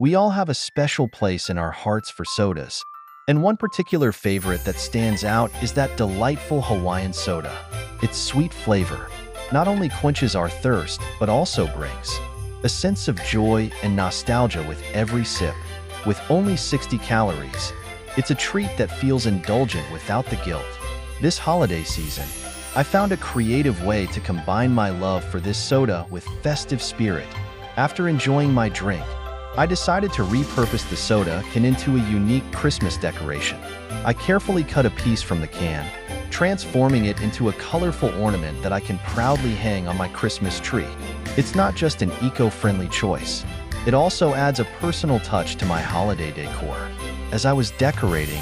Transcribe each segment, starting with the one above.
We all have a special place in our hearts for sodas, and one particular favorite that stands out is that delightful Hawaiian soda. Its sweet flavor not only quenches our thirst, but also brings a sense of joy and nostalgia with every sip. With only 60 calories, it's a treat that feels indulgent without the guilt. This holiday season, I found a creative way to combine my love for this soda with festive spirit. After enjoying my drink, I decided to repurpose the soda can into a unique Christmas decoration. I carefully cut a piece from the can, transforming it into a colorful ornament that I can proudly hang on my Christmas tree. It's not just an eco-friendly choice, it also adds a personal touch to my holiday decor. As I was decorating,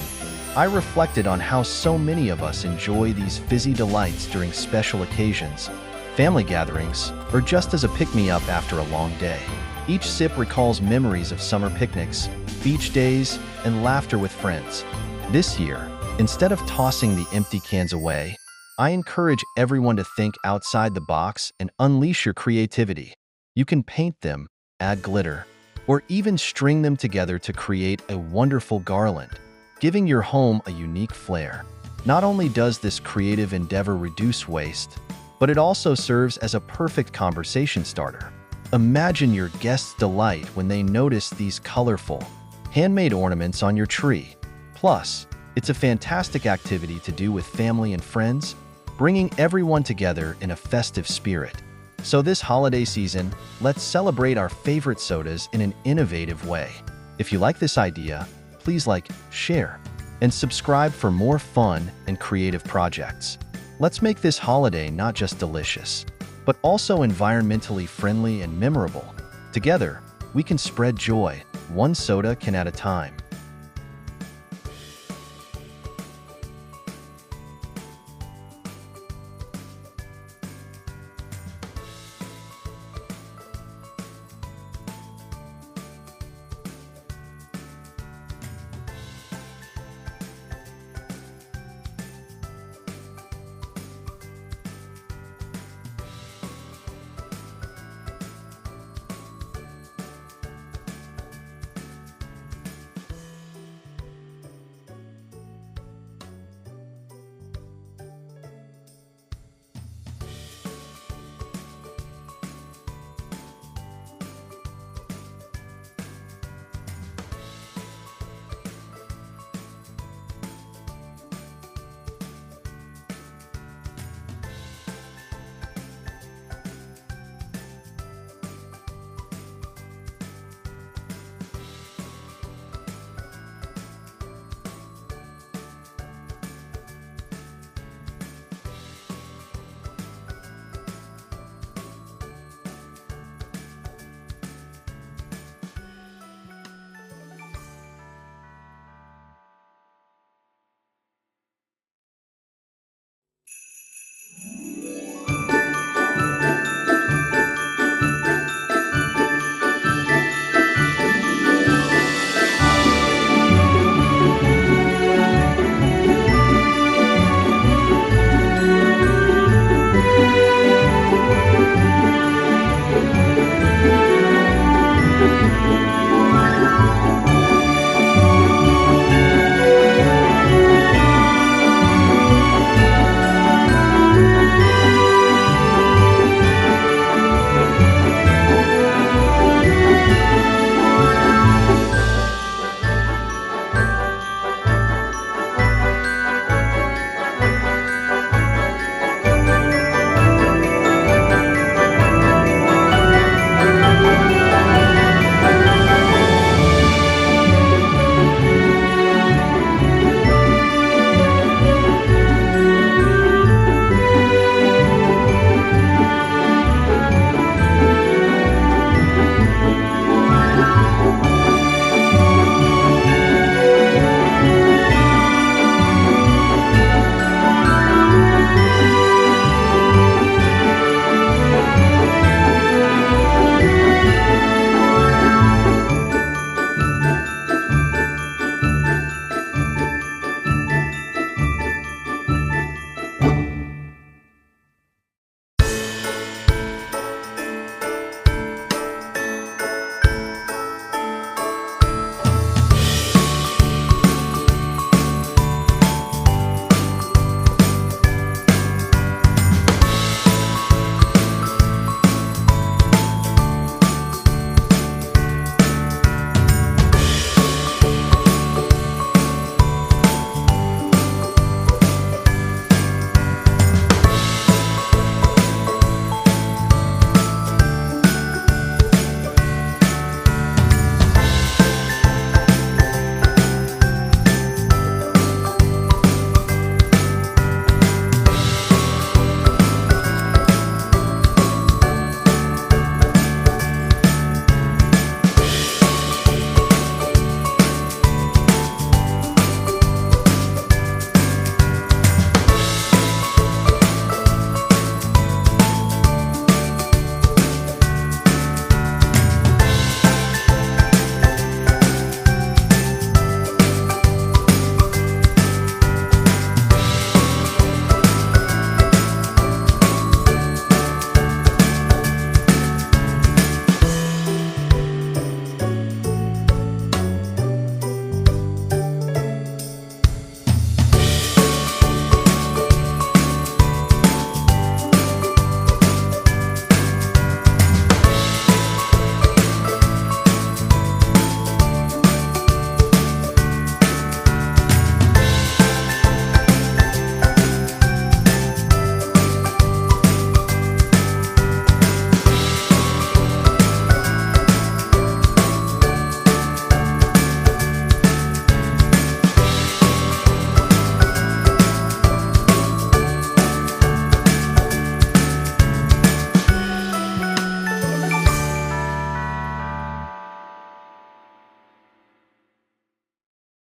I reflected on how so many of us enjoy these fizzy delights during special occasions, family gatherings, or just as a pick-me-up after a long day. Each sip recalls memories of summer picnics, beach days, and laughter with friends. This year, instead of tossing the empty cans away, I encourage everyone to think outside the box and unleash your creativity. You can paint them, add glitter, or even string them together to create a wonderful garland, giving your home a unique flair. Not only does this creative endeavor reduce waste, but it also serves as a perfect conversation starter. Imagine your guests' delight when they notice these colorful, handmade ornaments on your tree. Plus, it's a fantastic activity to do with family and friends, bringing everyone together in a festive spirit. So this holiday season, let's celebrate our favorite sodas in an innovative way. If you like this idea, please like, share, and subscribe for more fun and creative projects. Let's make this holiday not just delicious, but also environmentally friendly and memorable. Together, we can spread joy, one soda can at a time.